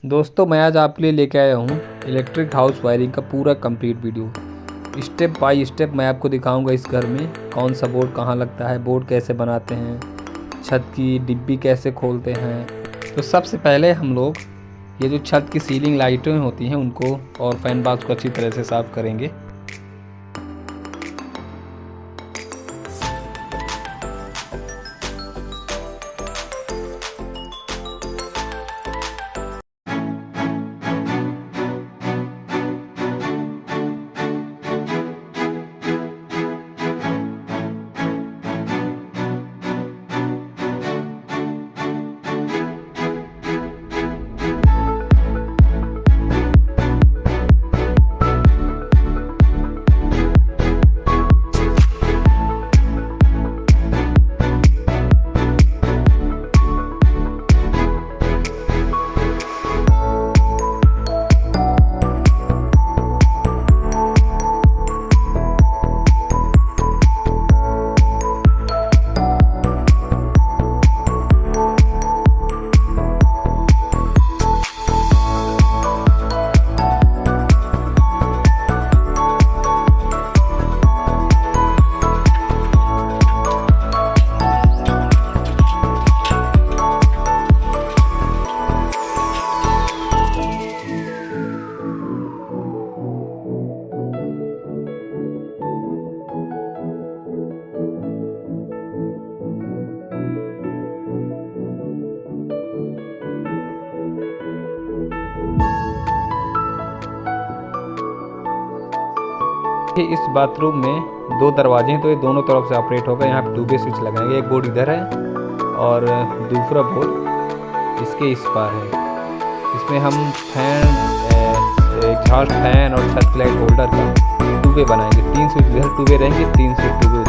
दोस्तों मैं आज आपके लिए लेके आया हूँ इलेक्ट्रिक हाउस वायरिंग का पूरा complete video. Step by step मैं आपको दिखाऊंगा इस घर में कौन सा बोर्ड कहाँ लगता है, बोर्ड कैसे बनाते हैं, छत की डिब्बी कैसे खोलते हैं। तो सबसे पहले हम लोग ये जो छत की सीलिंग लाइटें होती हैं उनको और फैन बॉक्स को अच्छी तरह से साफ़ करेंगे। इस बाथरूम में दो दरवाजे हैं तो ये दोनों तरफ से ऑपरेट होगा। यहाँ पे 2 वे स्विच लगाएंगे, एक बोर्ड इधर है और दूसरा बोर्ड इसके इस पार है। इसमें हम फैन, एग्जॉस्ट फैन और छत लाइट होल्डर का 2 वे बनाएंगे। 3 स्विच इधर 2 वे रहेंगे, 3 स्विच 2 वे